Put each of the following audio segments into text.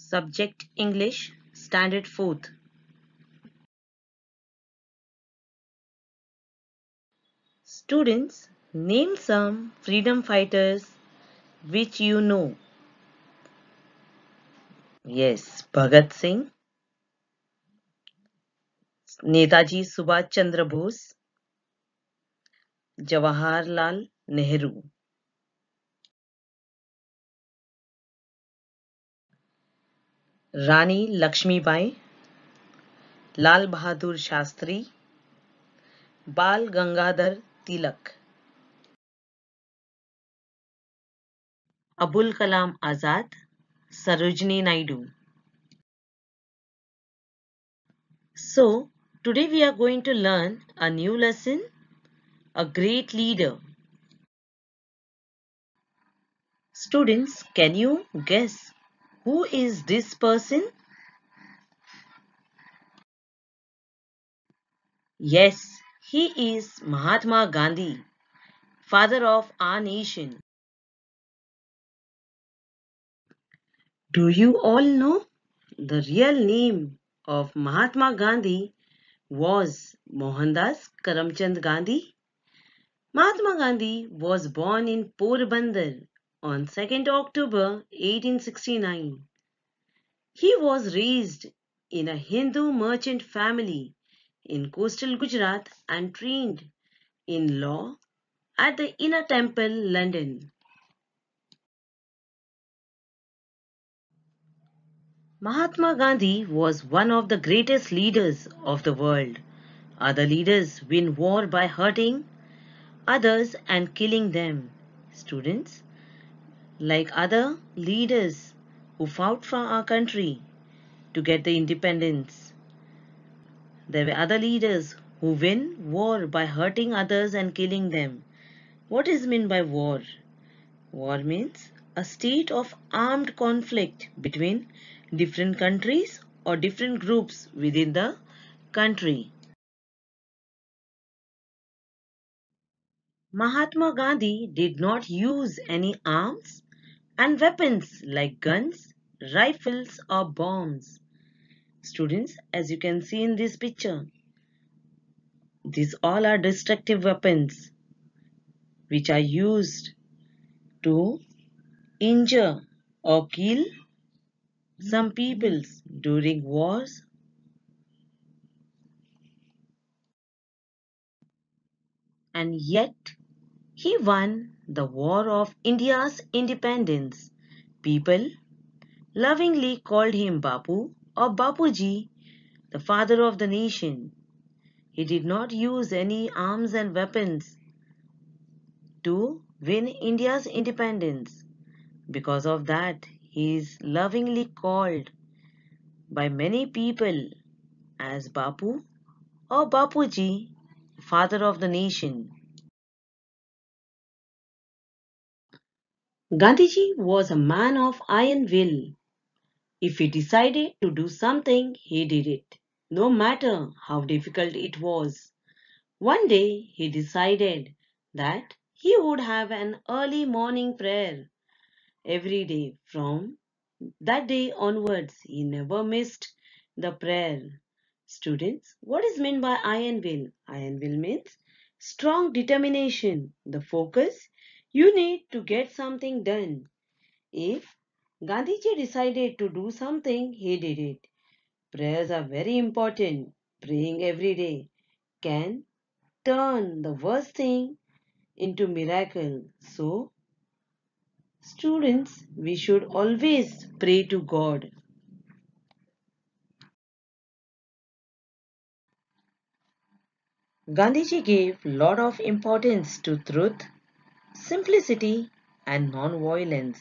Subject English, Standard 4th. Students, name some freedom fighters which you know. Yes, Bhagat Singh, Netaji Subhash Chandra Bose, Jawaharlal Nehru, Rani Lakshmibai, Lal Bahadur Shastri, Bal Gangadhar Tilak, Abul Kalam Azad, Sarojini Naidu. So, today we are going to learn a new lesson, a great leader. Students, can you guess who is this person? Yes, he is Mahatma Gandhi, father of our nation. Do you all know the real name of Mahatma Gandhi was Mohandas Karamchand Gandhi? Mahatma Gandhi was born in Porbandar on 2nd October 1869. He was raised in a Hindu merchant family in coastal Gujarat and trained in law at the Inner Temple, London. Mahatma Gandhi was one of the greatest leaders of the world. Other leaders win war by hurting others and killing them. Students, like other leaders who fought for our country to get the independence, there were other leaders who win war by hurting others and killing them. What is meant by war? War means a state of armed conflict between different countries or different groups within the country. Mahatma Gandhi did not use any arms and weapons like guns, rifles or bombs. Students, as you can see in this picture, these all are destructive weapons which are used to injure or kill some peoples during wars. And yet he won the war of India's independence. People lovingly called him Bapu or Bapuji, the father of the nation. He did not use any arms and weapons to win India's independence. Because of that, he is lovingly called by many people as Bapu or Bapuji, father of the nation. Gandhiji was a man of iron will. If he decided to do something, he did it, no matter how difficult it was. One day he decided that he would have an early morning prayer every day. From that day onwards, he never missed the prayer. Students, what is meant by iron will? Iron will means strong determination, the focus you need to get something done. If Gandhiji decided to do something, he did it. Prayers are very important. Praying every day can turn the worst thing into miracle. So, students, we should always pray to God. Gandhiji gave lot of importance to truth, simplicity and non-violence.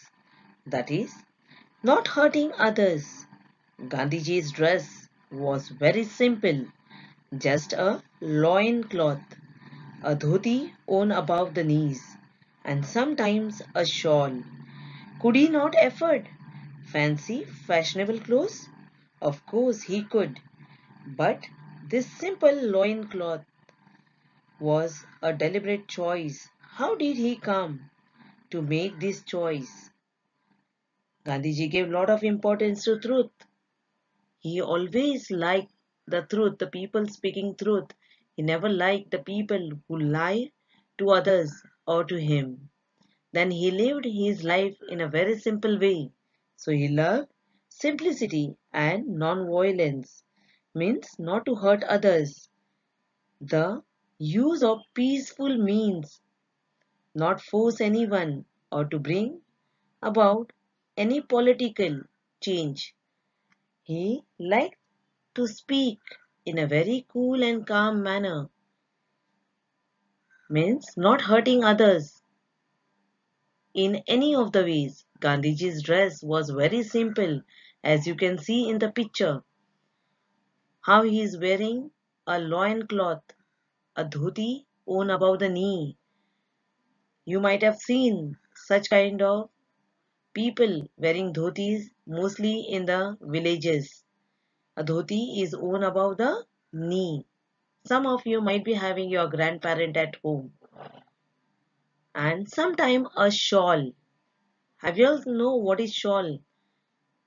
That is, not hurting others. Gandhiji's dress was very simple, just a loin cloth, a dhoti worn above the knees, and sometimes a shawl. Could he not afford fancy, fashionable clothes? Of course he could, but this simple loin cloth was a deliberate choice. How did he come to make this choice? Gandhiji gave a lot of importance to truth. He always liked the truth, the people speaking truth. He never liked the people who lie to others or to him. Then he lived his life in a very simple way. So he loved simplicity and non-violence, means not to hurt others. The use of peaceful means, not force anyone or to bring about any political change. He liked to speak in a very cool and calm manner, means not hurting others in any of the ways. Gandhiji's dress was very simple, as you can see in the picture. How he is wearing a loin cloth, a dhoti worn above the knee. You might have seen such kind of people wearing dhotis mostly in the villages. A dhoti is worn above the knee. Some of you might be having your grandparent at home. And sometime a shawl. Have you all know what is shawl?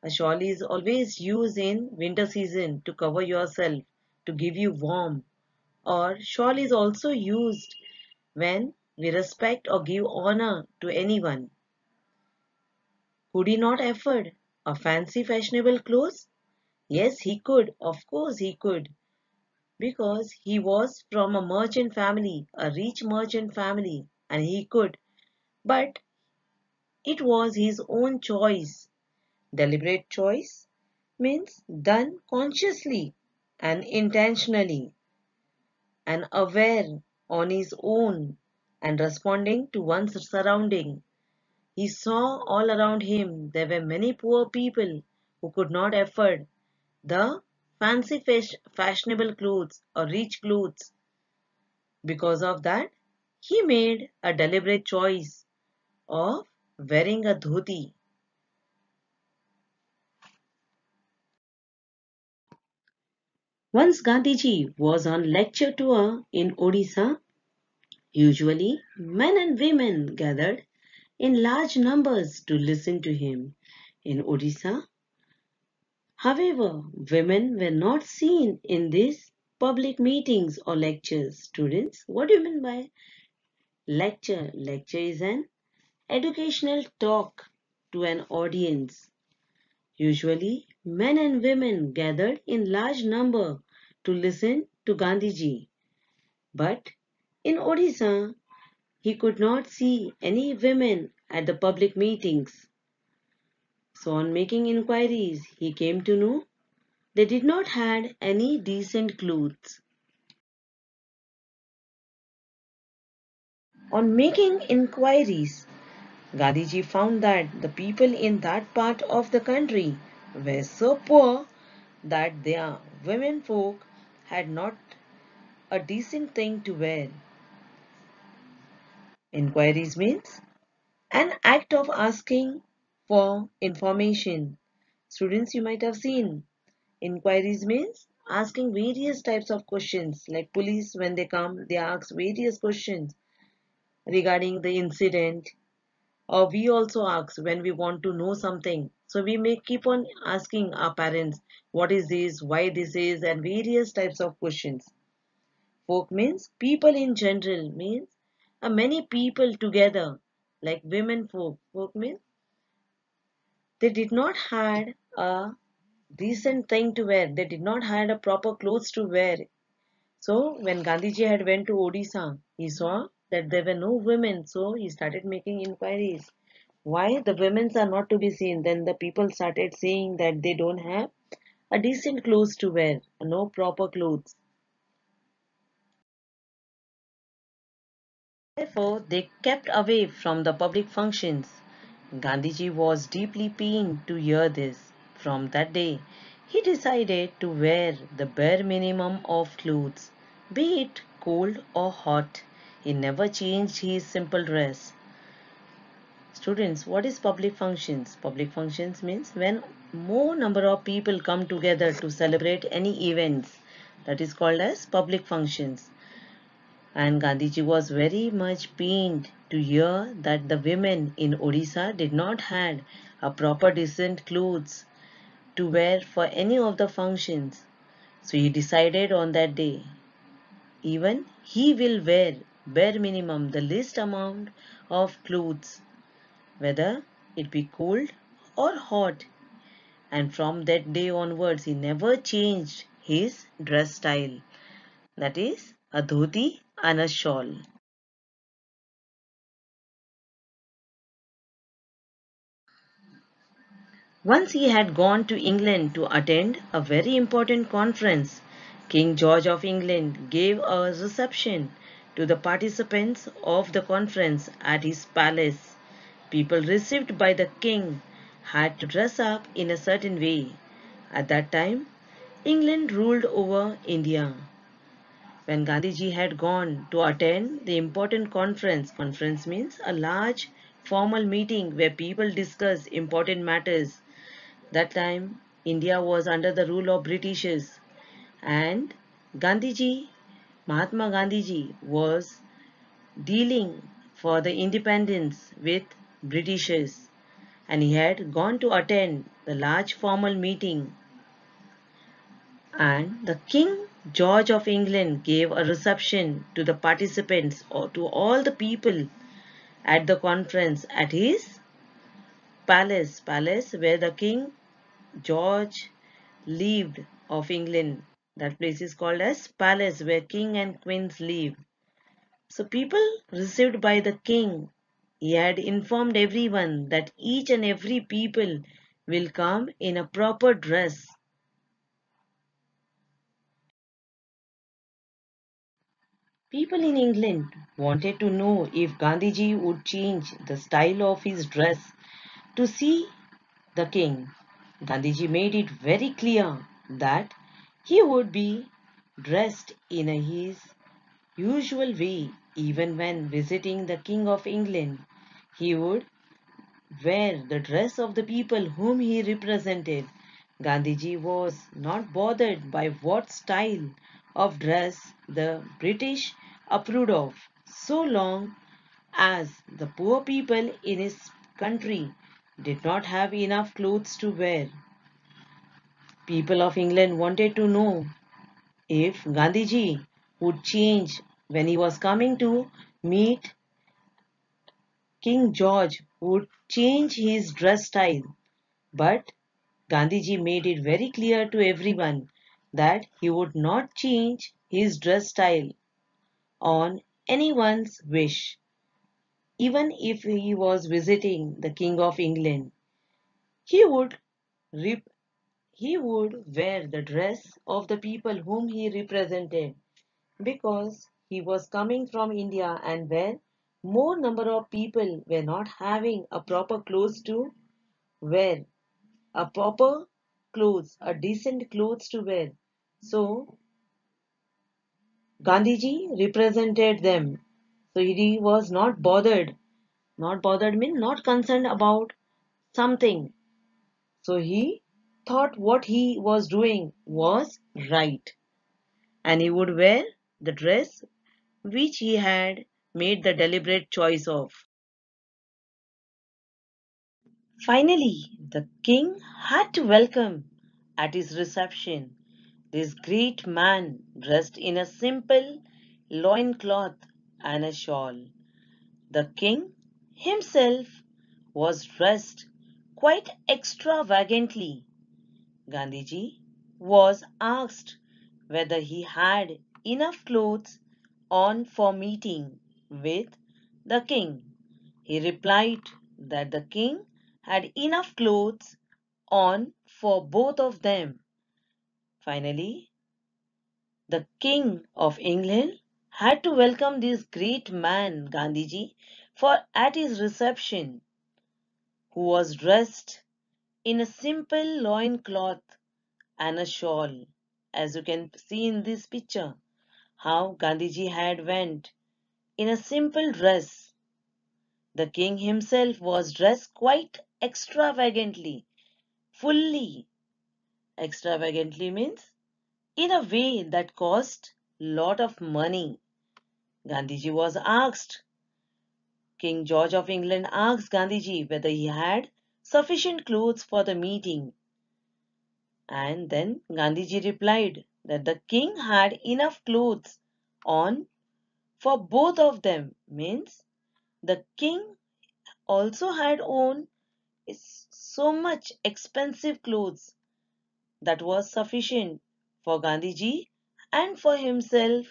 A shawl is always used in winter season to cover yourself, to give you warm. Or shawl is also used when we respect or give honor to anyone. Could he not afford a fancy fashionable clothes? Yes, he could. Of course he could. Because he was from a merchant family, a rich merchant family, and he could. But it was his own choice. Deliberate choice means done consciously and intentionally and aware on his own and responding to one's surrounding. He saw all around him there were many poor people who could not afford the fancy fashionable clothes or rich clothes. Because of that, he made a deliberate choice of wearing a dhoti. Once Gandhiji was on lecture tour in Odisha. Usually, men and women gathered in large numbers to listen to him. In Odisha, however, women were not seen in these public meetings or lectures. Students, what do you mean by lecture? Lecture is an educational talk to an audience. Usually, men and women gathered in large number to listen to Gandhiji. But in Odisha, he could not see any women at the public meetings. So on making inquiries, he came to know they did not had any decent clothes. On making inquiries, Gandhiji found that the people in that part of the country were so poor that their women folk had not a decent thing to wear. Inquiries means an act of asking for information. Students, you might have seen inquiries means asking various types of questions. Like police, when they come, they ask various questions regarding the incident. Or we also ask when we want to know something. So we may keep on asking our parents, what is this, why this is, and various types of questions. Folk means people in general, means many people together, like women folk. Folk means they did not had a decent thing to wear. They did not had a proper clothes to wear. So when Gandhiji had went to Odisha, he saw that there were no women. So he started making inquiries. Why the women's are not to be seen? Then the people started saying that they don't have a decent clothes to wear, no proper clothes. Therefore, they kept away from the public functions. Gandhiji was deeply pained to hear this. From that day, he decided to wear the bare minimum of clothes, be it cold or hot. He never changed his simple dress. Students, what is public functions? Public functions means when more number of people come together to celebrate any events. That is called as public functions. And Gandhiji was very much pained to hear that the women in Odisha did not had a proper decent clothes to wear for any of the functions. So he decided on that day, even he will wear bare minimum the least amount of clothes, whether it be cold or hot. And from that day onwards, he never changed his dress style. That is a dhoti and a shawl. Once he had gone to England to attend a very important conference. King George of England gave a reception to the participants of the conference at his palace. People received by the king had to dress up in a certain way. At that time, England ruled over India. When Gandhiji had gone to attend the important conference means a large formal meeting where people discuss important matters. That time, India was under the rule of Britishers, and Gandhiji, Mahatma Gandhiji, was dealing for the independence with Britishers, and he had gone to attend the large formal meeting. And the King George of England gave a reception to the participants or to all the people at the conference at his palace where the King George lived of England. That place is called as palace where king and queens live. So people received by the king, he had informed everyone that each and every people will come in a proper dress. People in England wanted to know if Gandhiji would change the style of his dress to see the king. Gandhiji made it very clear that he would be dressed in his usual way even when visiting the King of England. He would wear the dress of the people whom he represented. Gandhiji was not bothered by what style of dress the British approved of, so long as the poor people in his country did not have enough clothes to wear. People of England wanted to know if Gandhiji would change when he was coming to meet King George, would change his dress style. But Gandhiji made it very clear to everyone that he would not change his dress style on anyone's wish, even if he was visiting the King of England. He would rep- he would wear the dress of the people whom he represented because he was coming from India and where more number of people were not having a proper clothes to wear, a proper clothes, a decent clothes to wear. So Gandhiji represented them. So he was not bothered. Not bothered means not concerned about something. So he thought what he was doing was right. And he would wear the dress which he had made the deliberate choice of. Finally, the king had to welcome at his reception this great man dressed in a simple loincloth and a shawl. The king himself was dressed quite extravagantly. Gandhiji was asked whether he had enough clothes on for meeting with the king. He replied that the king had enough clothes on for both of them. Finally, the King of England had to welcome this great man, Gandhiji, for at his reception, who was dressed in a simple loincloth and a shawl. As you can see in this picture, how Gandhiji had went in a simple dress. The king himself was dressed quite extravagantly, fully. Extravagantly means in a way that cost lot of money. Gandhiji was asked, King George of England asked Gandhiji whether he had sufficient clothes for the meeting. And then Gandhiji replied that the king had enough clothes on for both of them. Means the king also had on so much expensive clothes that was sufficient for Gandhiji and for himself.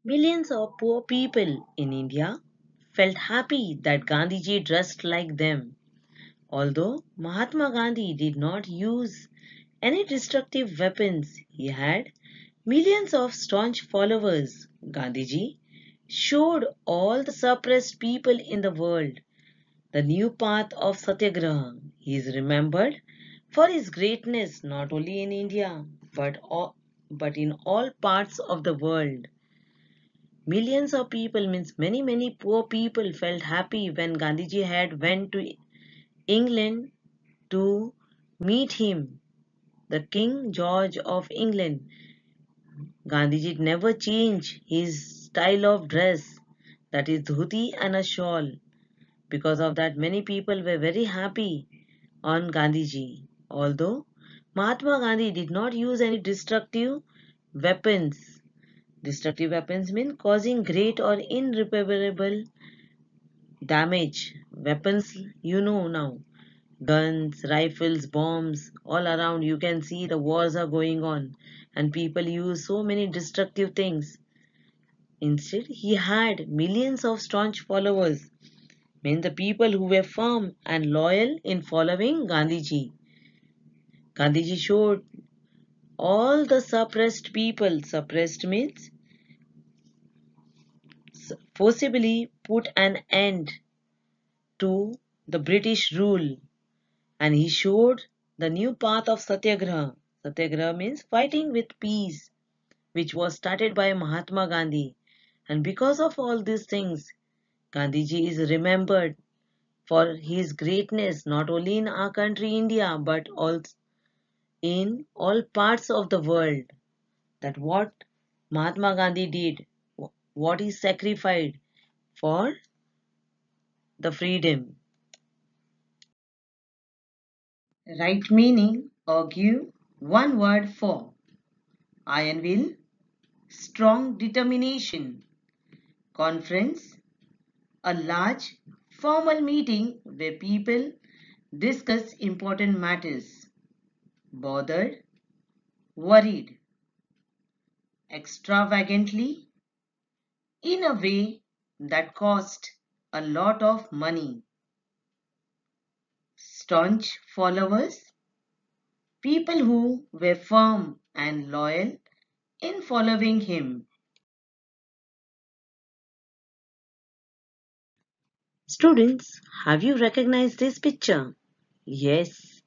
Millions of poor people in India felt happy that Gandhiji dressed like them. Although Mahatma Gandhi did not use any destructive weapons, he had millions of staunch followers. Gandhiji showed all the suppressed people in the world the new path of Satyagraha. He is remembered for his greatness not only in India but in all parts of the world. Millions of people means many poor people felt happy when Gandhiji had went to England to meet him, the King George of England. Gandhiji never changed his style of dress, that is dhoti and a shawl. Because of that, many people were very happy on Gandhiji. Although Mahatma Gandhi did not use any destructive weapons. Destructive weapons mean causing great or irreparable damage. Weapons, you know now. Guns, rifles, bombs, all around you can see the wars are going on and people use so many destructive things. Instead, he had millions of staunch followers, mean the people who were firm and loyal in following Gandhiji. Gandhiji showed all the suppressed people, suppressed means forcibly put an end to the British rule, and he showed the new path of Satyagraha. Satyagraha means fighting with peace, which was started by Mahatma Gandhi. And because of all these things, Gandhiji is remembered for his greatness not only in our country India but also in all parts of the world. That what Mahatma Gandhi did, what he sacrificed for the freedom. Right meaning or give one word for iron will, strong determination, conference, a large formal meeting where people discuss important matters, bothered, worried, extravagantly, in a way that cost a lot of money. Staunch followers, people who were firm and loyal in following him. Students, have you recognized this picture? Yes,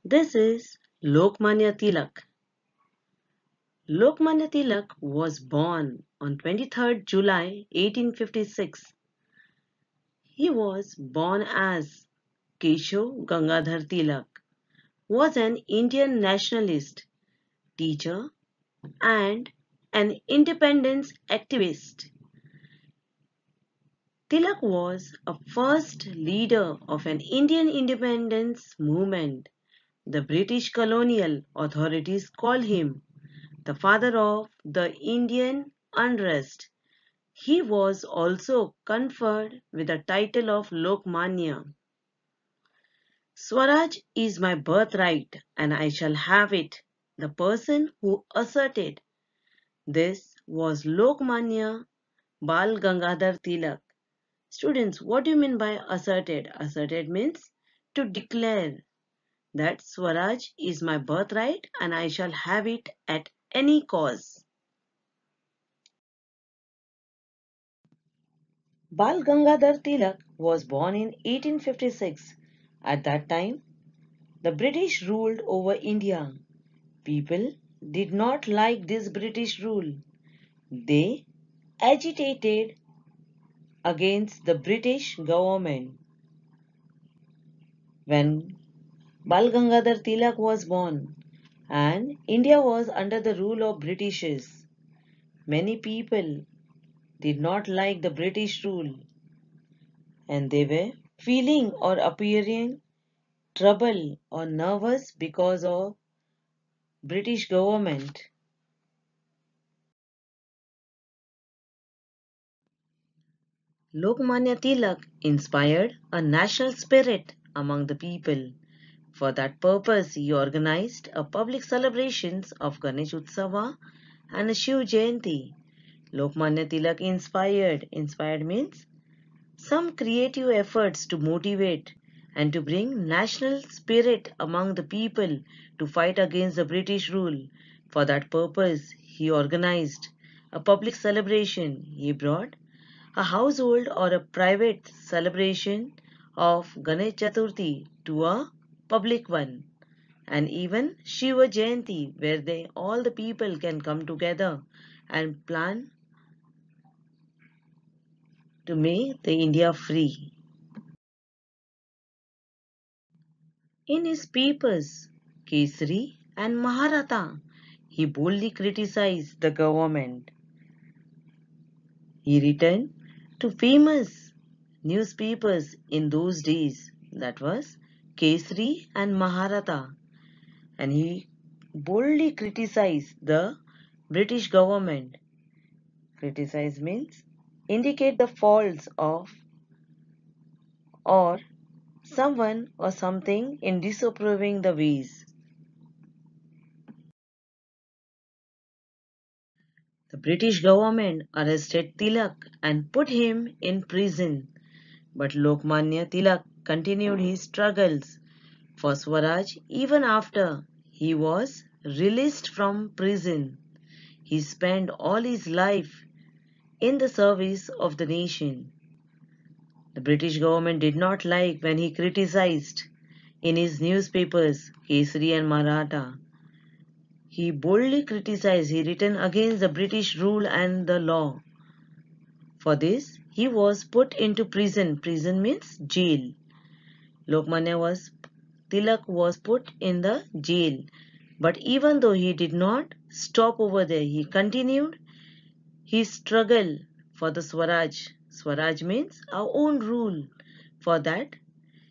this is Lokmanya Tilak. Lokmanya Tilak was born on 23rd July 1856. He was born as Keshav Gangadhar Tilak, was an Indian nationalist, teacher, and an independence activist. Tilak was a first leader of an Indian independence movement. The British colonial authorities called him the father of the Indian unrest. He was also conferred with the title of Lokmanya. Swaraj is my birthright and I shall have it. The person who asserted this was Lokmanya Bal Gangadhar Tilak. Students, what do you mean by asserted? Asserted means to declare that Swaraj is my birthright and I shall have it at any cost. Bal Gangadhar Tilak was born in 1856. At that time, the British ruled over India. People did not like this British rule. They agitated against the British government. When Bal Gangadhar Tilak was born and India was under the rule of Britishers, many people did not like the British rule, and they were feeling or appearing trouble or nervous because of British government. Lokmanya Tilak inspired a national spirit among the people. For that purpose, he organized a public celebrations of Ganesh Utsava and a Shiv Jayanti. Lokmanya Tilak inspired means some creative efforts to motivate and to bring national spirit among the people to fight against the British rule. For that purpose, he organized a public celebration. He brought a household or a private celebration of Ganesh Chaturthi to a public one, and even Shiva Jayanti, where all the people can come together and plan to make the India free. In his papers, Kesari and Maharatha, he boldly criticized the government. He returned to famous newspapers in those days, that was Kesari and Maharatha, and he boldly criticized the British government. Criticize means indicate the faults of or someone or something in disapproving the ways. The British government arrested Tilak and put him in prison, but Lokmanya Tilak continued his struggles for Swaraj even after he was released from prison. He spent all his life in the service of the nation. The British government did not like when he criticized in his newspapers Kesari and Maratha. He boldly criticized, he written against the British rule and the law. For this, he was put into prison. Prison means jail. Tilak was put in the jail. But even though he did not stop over there, he continued his struggle for the Swaraj. Swaraj means our own rule. For that,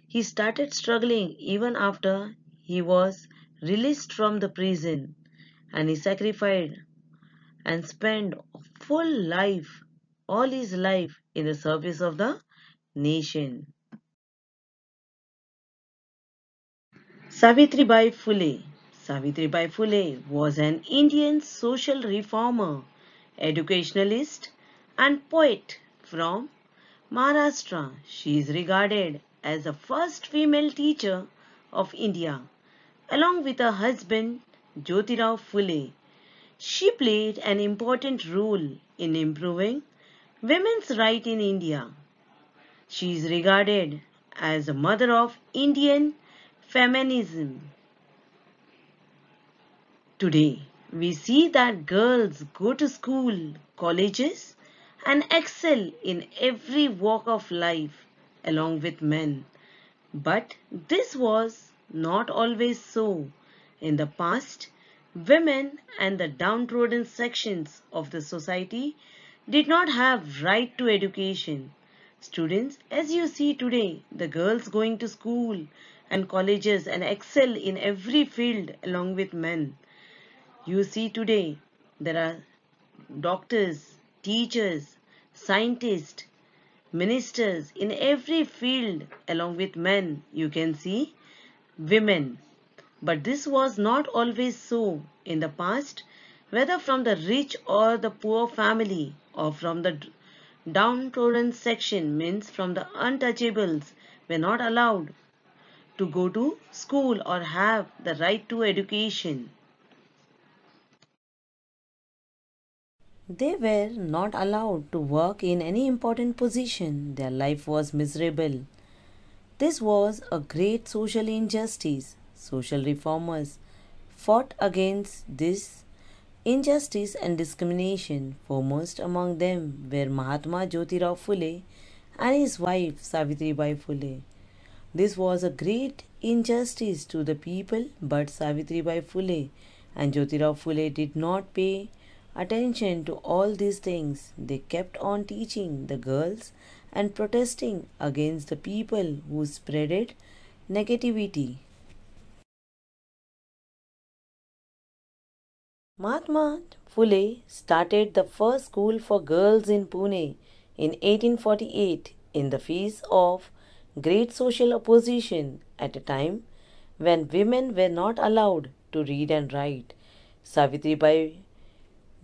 he started struggling even after he was released from the prison, and he sacrificed and spent full life, all his life, in the service of the nation. Savitribai Phule. Savitribai Phule was an Indian social reformer, educationalist, and poet from Maharashtra. She is regarded as the first female teacher of India. Along with her husband Jyotirao Phule, she played an important role in improving women's rights in India. She is regarded as the mother of Indian feminism. Today, we see that girls go to school, colleges, and excel in every walk of life along with men. But this was not always so. In the past, women and the downtrodden sections of the society did not have right to education. Students, as you see today, the girls going to school and colleges and excel in every field along with men. You see today, there are doctors, teachers, scientists, ministers in every field along with men. You can see women. But this was not always so in the past, whether from the rich or the poor family or from the downtrodden section, means from the untouchables, were not allowed to go to school or have the right to education. They were not allowed to work in any important position. Their life was miserable. This was a great social injustice. Social reformers fought against this injustice and discrimination. Foremost among them were Mahatma Jyotirao Phule and his wife Savitribai Phule. This was a great injustice to the people, but Savitribai Phule and Jyotirao Phule did not pay attention to all these things, they kept on teaching the girls and protesting against the people who spreaded negativity. Mahatma Phule started the first school for girls in Pune in 1848 in the face of great social opposition at a time when women were not allowed to read and write. Savitribai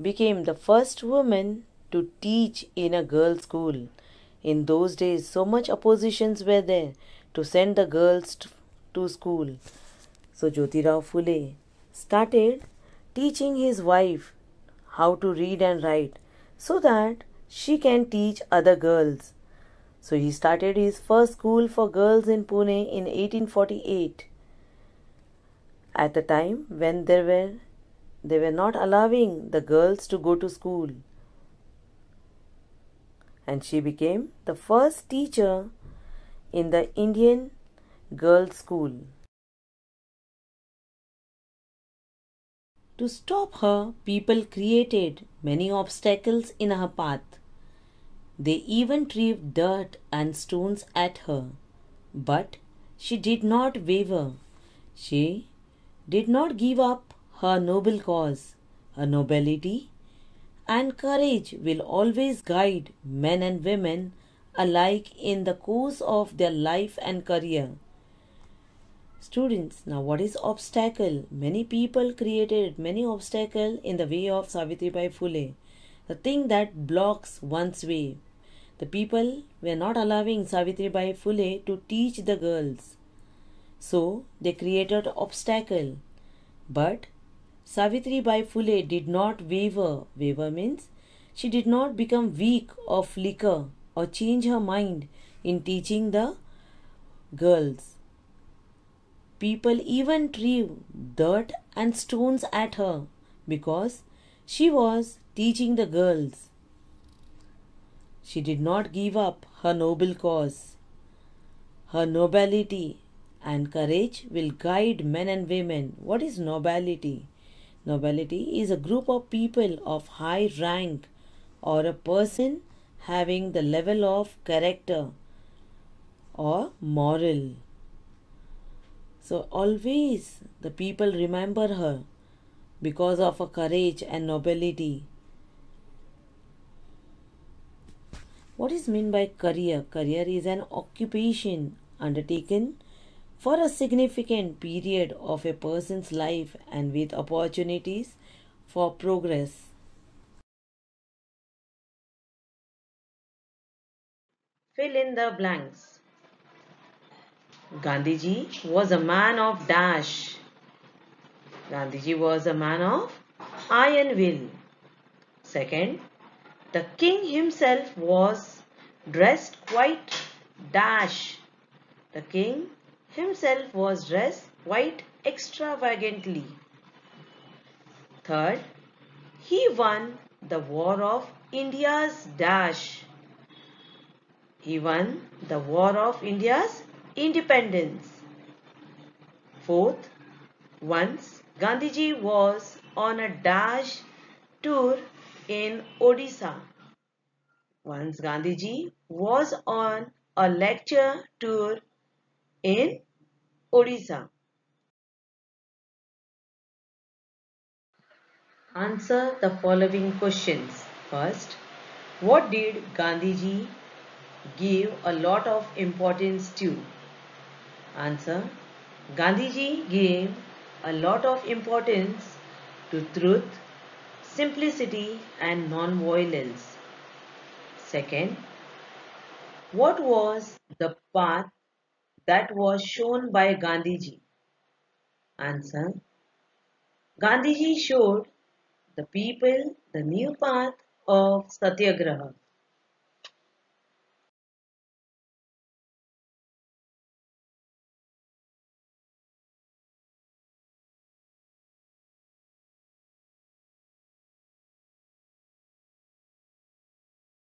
became the first woman to teach in a girls' school. In those days, so much oppositions were there to send the girls to school. So Jyotirao Phule started teaching his wife how to read and write so that she can teach other girls. So he started his first school for girls in Pune in 1848 at the time when they were not allowing the girls to go to school. And she became the first teacher in the Indian girls' school. To stop her, people created many obstacles in her path. They even threw dirt and stones at her. But she did not waver. She did not give up her noble cause. Her nobility and courage will always guide men and women alike in the course of their life and career. Students, now what is obstacle? Many people created many obstacles in the way of Savitribai Phule. The thing that blocks one's way. The people were not allowing Savitribai Phule to teach the girls. So they created obstacle. But Savitribai Phule did not waver. Waver means she did not become weak or flicker or change her mind in teaching the girls. People even threw dirt and stones at her because she was teaching the girls. She did not give up her noble cause. Her nobility and courage will guide men and women. What is nobility? Nobility is a group of people of high rank or a person having the level of character or moral. So always the people remember her because of her courage and nobility. What is meant by career? Career is an occupation undertaken for a significant period of a person's life and with opportunities for progress. Fill in the blanks. Gandhiji was a man of dash. Gandhiji was a man of iron will. Second, the king himself was dressed quite dash. The king himself was dressed quite extravagantly. Third, he won the war of India's dash. He won the war of India's independence. Fourth, once Gandhiji was on a dash tour in Odisha. Once Gandhiji was on a lecture tour in Odisha. Answer the following questions. First, what did Gandhiji give a lot of importance to? Answer, Gandhiji gave a lot of importance to truth, simplicity and non-violence. Second, what was the path that was shown by Gandhiji? Answer, Gandhiji showed the people the new path of Satyagraha.